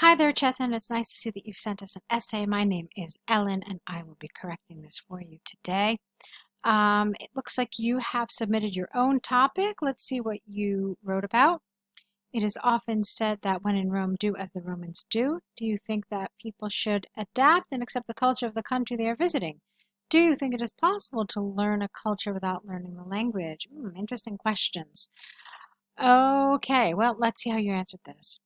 Hi there, Chetan. It's nice to see that you've sent us an essay. My name is Ellen, and I will be correcting this for you today. It looks like you have submitted your own topic. Let's see what you wrote about. It is often said that when in Rome, do as the Romans do. Do you think that people should adapt and accept the culture of the country they are visiting? Do you think it is possible to learn a culture without learning the language? Interesting questions. Okay, well, let's see how you answered this.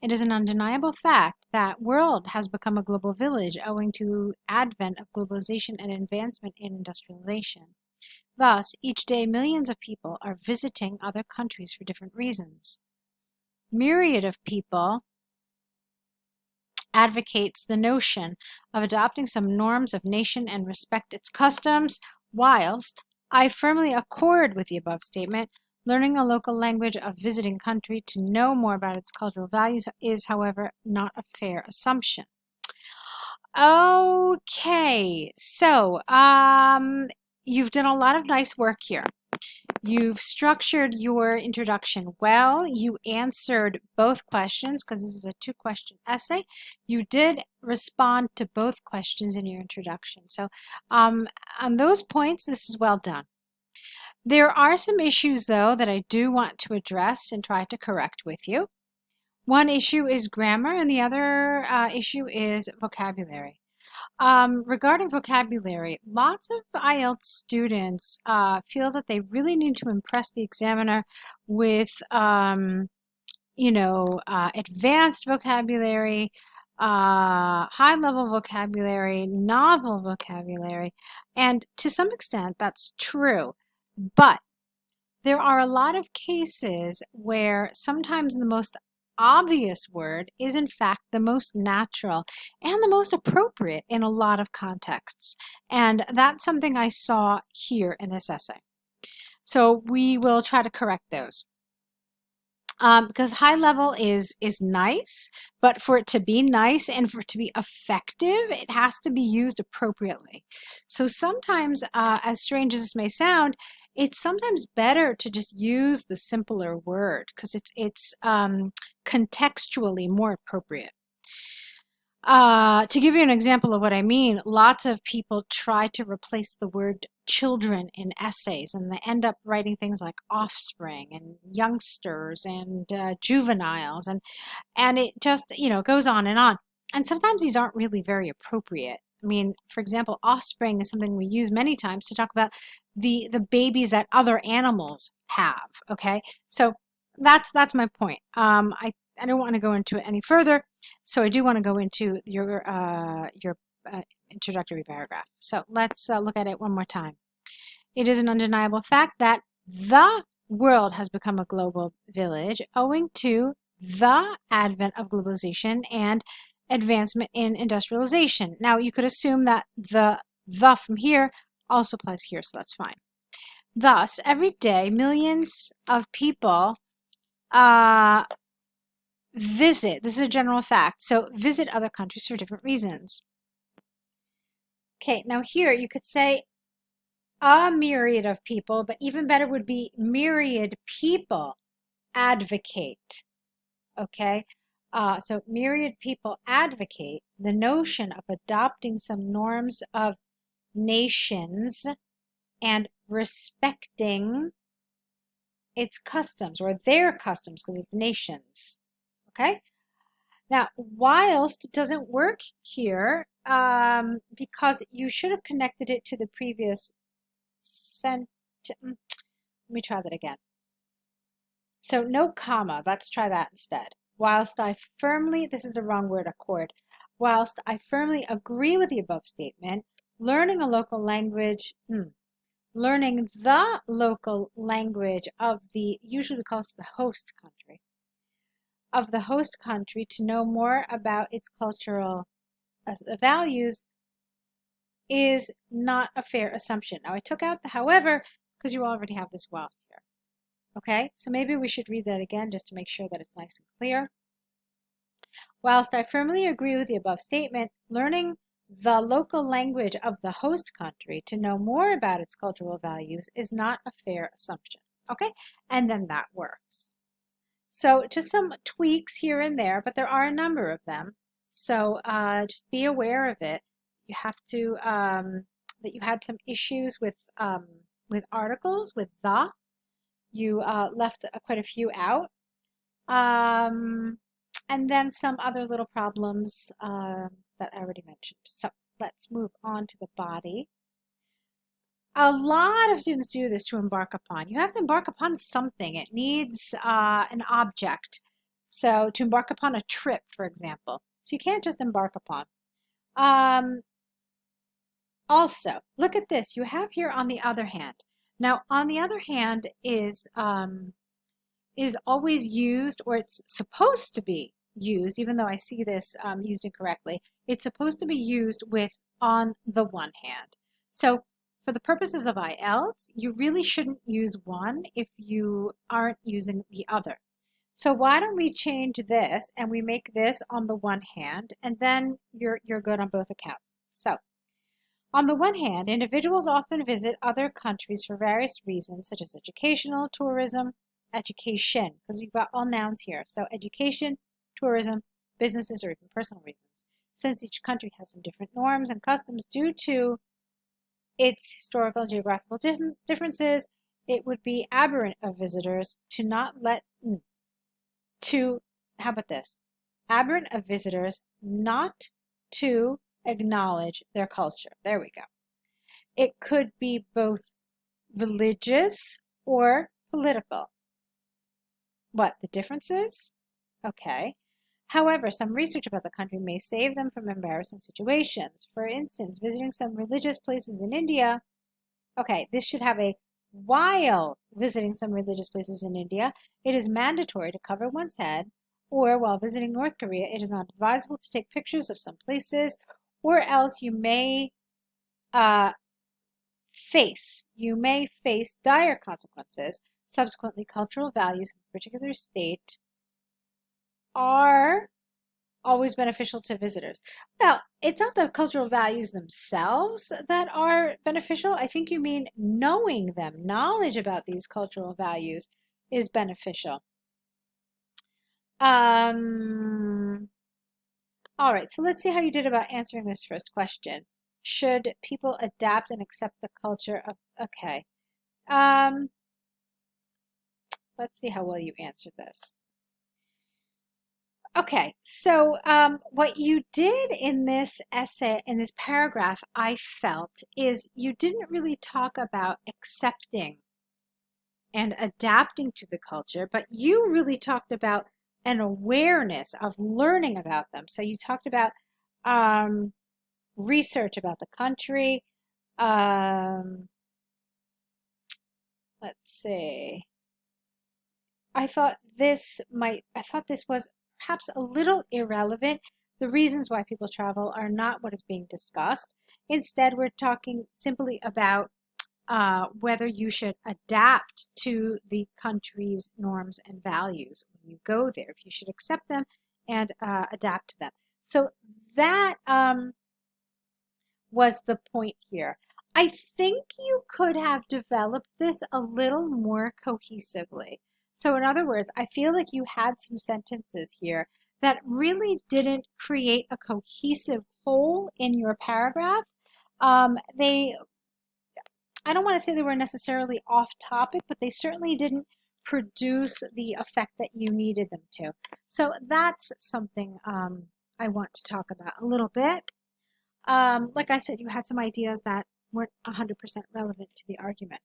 It is an undeniable fact that world has become a global village owing to advent of globalization and advancement in industrialization. Thus, each day millions of people are visiting other countries for different reasons. Myriad of people advocates the notion of adopting some norms of nation and respect its customs, whilst I firmly accord with the above statement. Learning a local language of visiting country to know more about its cultural values is, however, not a fair assumption. Okay, so you've done a lot of nice work here. You've structured your introduction well. You answered both questions because this is a two-question essay. You did respond to both questions in your introduction. So on those points, this is well done. There are some issues, though, that I do want to address and try to correct with you. One issue is grammar, and the other issue is vocabulary. Regarding vocabulary, lots of IELTS students feel that they really need to impress the examiner with, advanced vocabulary, high-level vocabulary, novel vocabulary, and to some extent that's true. But there are a lot of cases where sometimes the most obvious word is in fact the most natural and the most appropriate in a lot of contexts. And that's something I saw here in this essay. So we will try to correct those. Because high level is nice, but for it to be nice and for it to be effective, it has to be used appropriately. So sometimes, as strange as this may sound, it's sometimes better to just use the simpler word because it's contextually more appropriate. To give you an example of what I mean, lots of people try to replace the word children in essays, and they end up writing things like offspring and youngsters and juveniles, and it just goes on. And sometimes these aren't really very appropriate. I mean, for example, offspring is something we use many times to talk about the babies that other animals have. Okay, so that's my point. I don't want to go into it any further, so I do want to go into your introductory paragraph. So let's look at it one more time. It is an undeniable fact that the world has become a global village owing to the advent of globalization and advancement in industrialization. Now, you could assume that the from here also applies here, so that's fine. Thus, every day, millions of people visit, this is a general fact, so visit other countries for different reasons. Okay, now here you could say a myriad of people, but even better would be myriad people advocate. Okay, so myriad people advocate the notion of adopting some norms of nations and respecting its customs or their customs because it's nations. Okay, now whilst it doesn't work here because you should have connected it to the previous sentence. Let me try that again. So no comma, let's try that instead. Whilst I firmly, this is the wrong word, accord. Whilst I firmly agree with the above statement, learning a local language, learning the local language of the, usually we call it the host country, of the host country to know more about its cultural values is not a fair assumption. Now I took out the however because you already have this whilst here. Okay, so maybe we should read that again just to make sure that it's nice and clear. Whilst I firmly agree with the above statement, learning the local language of the host country to know more about its cultural values is not a fair assumption. Okay, and then that works. So just some tweaks here and there, but there are a number of them. So just be aware of it. You have to that you had some issues with articles with the. You left quite a few out. And then some other little problems that I already mentioned. So let's move on to the body. A lot of students do this to embark upon. You have to embark upon something. It needs an object. So to embark upon a trip, for example. So you can't just embark upon. Also, look at this. You have here on the other hand. Now, on the other hand is always used, or it's supposed to be used, even though I see this used incorrectly. It's supposed to be used with on the one hand. So for the purposes of IELTS, you really shouldn't use one if you aren't using the other. So why don't we change this and we make this on the one hand, and then you're good on both accounts. So on the one hand, individuals often visit other countries for various reasons, such as educational, tourism, education, because you've got all nouns here. So education, tourism, businesses, or even personal reasons. Since each country has some different norms and customs due to its historical and geographical differences, it would be aberrant of visitors to not let, how about this? Aberrant of visitors not to acknowledge their culture. There we go. It could be both religious or political. What, the differences? Okay. However, some research about the country may save them from embarrassing situations. For instance, visiting some religious places in India. Okay, this should have a while visiting some religious places in India, it is mandatory to cover one's head, or while visiting North Korea, it is not advisable to take pictures of some places, or else you may face dire consequences. Subsequently, cultural values of a particular state are always beneficial to visitors. Well, it's not the cultural values themselves that are beneficial. I think you mean knowing them. Knowledge about these cultural values is beneficial. All right, so let's see how you did about answering this first question. Should people adapt and accept the culture of, okay. Let's see how well you answered this. Okay, so what you did in this essay, in this paragraph, I felt, is you didn't really talk about accepting and adapting to the culture, but you really talked about an awareness of learning about them. So you talked about research about the country. Let's see. I thought this was perhaps a little irrelevant. The reasons why people travel are not what is being discussed. Instead, we're talking simply about whether you should adapt to the country's norms and values when you go there, if you should accept them and adapt to them. So that was the point here. I think you could have developed this a little more cohesively. So in other words, I feel like you had some sentences here that really didn't create a cohesive whole in your paragraph. I don't want to say they were necessarily off topic, but they certainly didn't produce the effect that you needed them to. So that's something I want to talk about a little bit. Like I said, you had some ideas that weren't 100% relevant to the argument.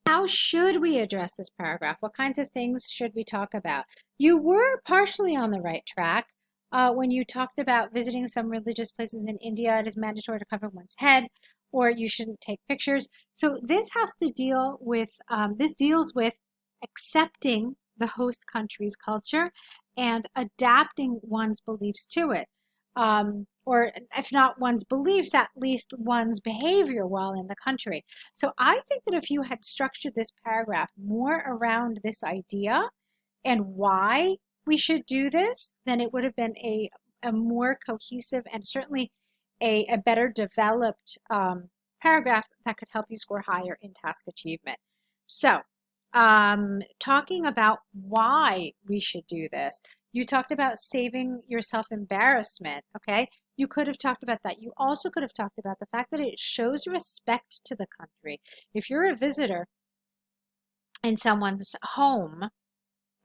How should we address this paragraph? What kinds of things should we talk about? You were partially on the right track when you talked about visiting some religious places in India. It is mandatory to cover one's head, or you shouldn't take pictures. So this has to deal with, this deals with accepting the host country's culture and adapting one's beliefs to it. Or if not one's beliefs, at least one's behavior while in the country. So I think that if you had structured this paragraph more around this idea and why we should do this, then it would have been a more cohesive and certainly a better developed paragraph that could help you score higher in task achievement. So talking about why we should do this. You talked about saving yourself embarrassment, okay? You could have talked about that. You also could have talked about the fact that it shows respect to the country. If you're a visitor in someone's home,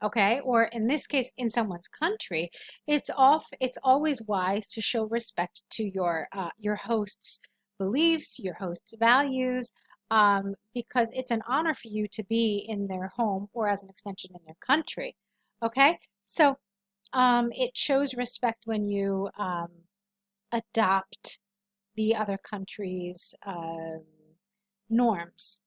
okay, or in this case in someone's country, it's always wise to show respect to your host's beliefs, your host's values, because it's an honor for you to be in their home or as an extension in their country. Okay, so it shows respect when you adopt the other country's norms.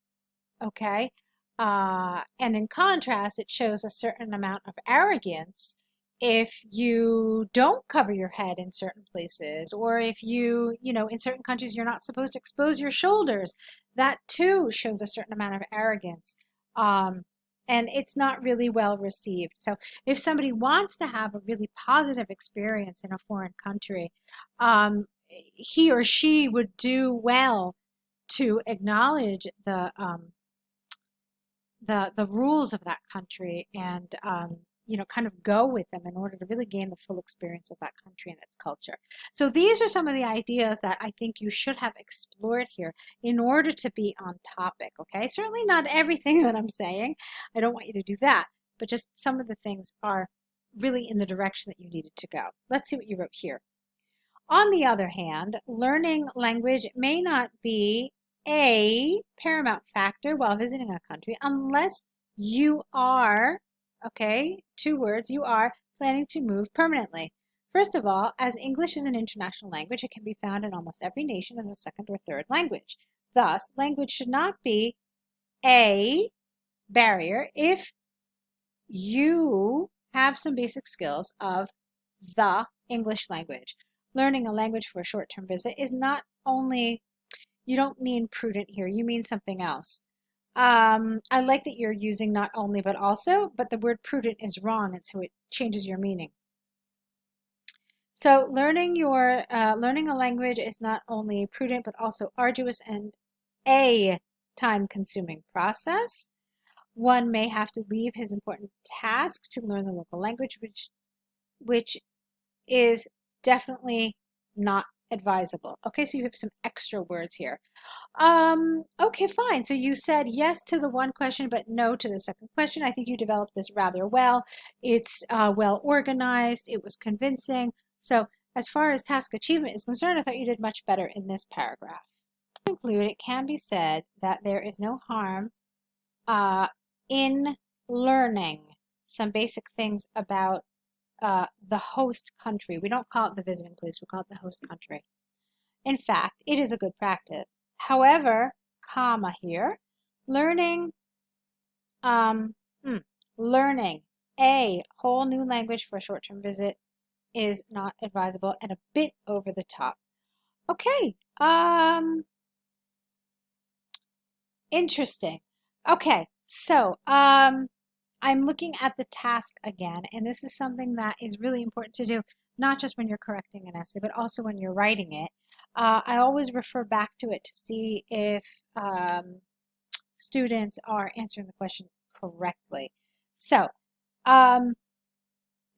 Okay. And in contrast, it shows a certain amount of arrogance if you don't cover your head in certain places, or if in certain countries, you're not supposed to expose your shoulders. That too shows a certain amount of arrogance. And it's not really well received. So if somebody wants to have a really positive experience in a foreign country, he or she would do well to acknowledge the rules of that country and kind of go with them in order to really gain the full experience of that country and its culture. So these are some of the ideas that I think you should have explored here in order to be on topic. Okay, certainly not everything that I'm saying. I don't want you to do that, but just some of the things are really in the direction that you needed to go. Let's see what you wrote here. On the other hand, learning language may not be a paramount factor while visiting a country unless you are, okay, 2 words, you are planning to move permanently. First of all, as English is an international language, it can be found in almost every nation as a second or third language. Thus, language should not be a barrier if you have some basic skills of the English language. Learning a language for a short-term visit is not only, you don't mean prudent here, you mean something else. I like that you're using not only but also, but the word prudent is wrong, and so it changes your meaning. So learning a language is not only prudent but also arduous and a time-consuming process. One may have to leave his important task to learn the local language, which is definitely not advisable. Okay, so you have some extra words here. Okay, fine. So you said yes to the one question, but no to the second question. I think you developed this rather well. It's well organized. It was convincing. So as far as task achievement is concerned, I thought you did much better in this paragraph. To conclude, it can be said that there is no harm in learning some basic things about the host country. We don't call it the visiting place, we call it the host country. In fact, it is a good practice. However, comma here, learning, learning a whole new language for a short-term visit is not advisable and a bit over the top. Okay, interesting. Okay, so I'm looking at the task again, and this is something that is really important to do, not just when you're correcting an essay, but also when you're writing it. I always refer back to it to see if students are answering the question correctly. So,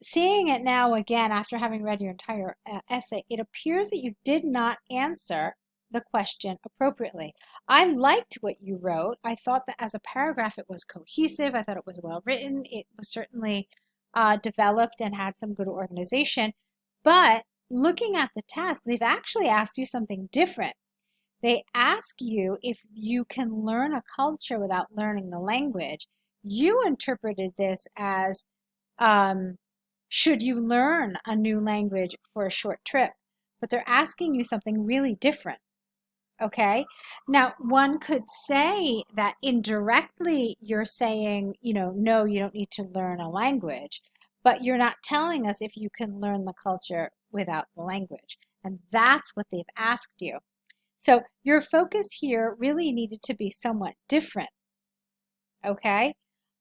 seeing it now again after having read your entire essay, it appears that you did not answer the question appropriately. I liked what you wrote. I thought that as a paragraph it was cohesive. I thought it was well written. It was certainly developed and had some good organization. But looking at the task, they've actually asked you something different. They ask you if you can learn a culture without learning the language. You interpreted this as should you learn a new language for a short trip? But they're asking you something really different. Okay, now one could say that indirectly you're saying, no, you don't need to learn a language, but you're not telling us if you can learn the culture without the language. And that's what they've asked you. So your focus here really needed to be somewhat different. Okay,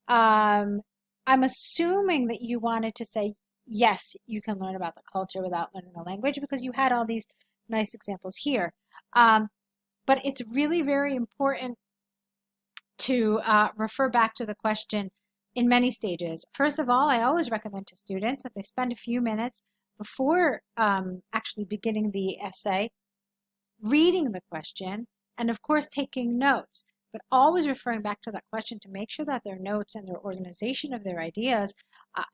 I'm assuming that you wanted to say, yes, you can learn about the culture without learning the language because you had all these nice examples here. But it's really very important to refer back to the question in many stages. First of all, I always recommend to students that they spend a few minutes before actually beginning the essay reading the question and, of course, taking notes, but always referring back to that question to make sure that their notes and their organization of their ideas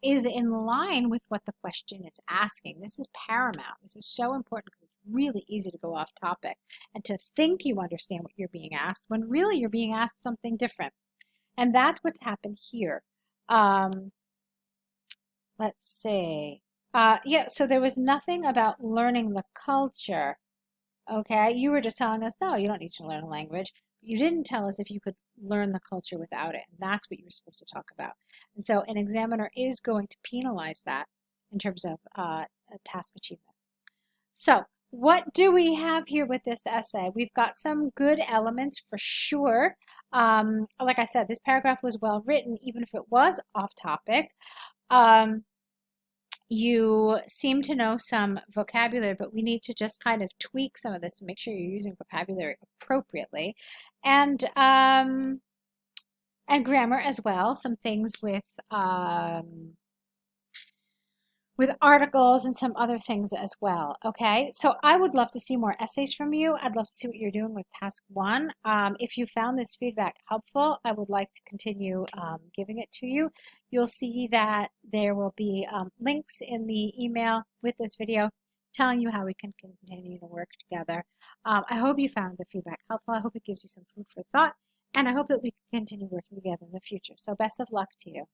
is in line with what the question is asking. This is paramount. This is so important because it's really easy to go off topic and to think you understand what you're being asked when really you're being asked something different. And that's what's happened here. Let's see. Yeah, so there was nothing about learning the culture. Okay, you were just telling us, no, you don't need to learn a language. You didn't tell us if you could learn the culture without it. And that's what you were supposed to talk about. And so an examiner is going to penalize that in terms of task achievement. So what do we have here with this essay? We've got some good elements for sure. Like I said, this paragraph was well written, even if it was off topic. You seem to know some vocabulary, but we need to just kind of tweak some of this to make sure you're using vocabulary appropriately. And grammar as well, some things with articles and some other things as well. Okay, so I would love to see more essays from you. I'd love to see what you're doing with task 1. If you found this feedback helpful, I would like to continue giving it to you. You'll see that there will be links in the email with this video telling you how we can continue to work together. I hope you found the feedback helpful. I hope it gives you some food for thought, and I hope that we can continue working together in the future. So best of luck to you.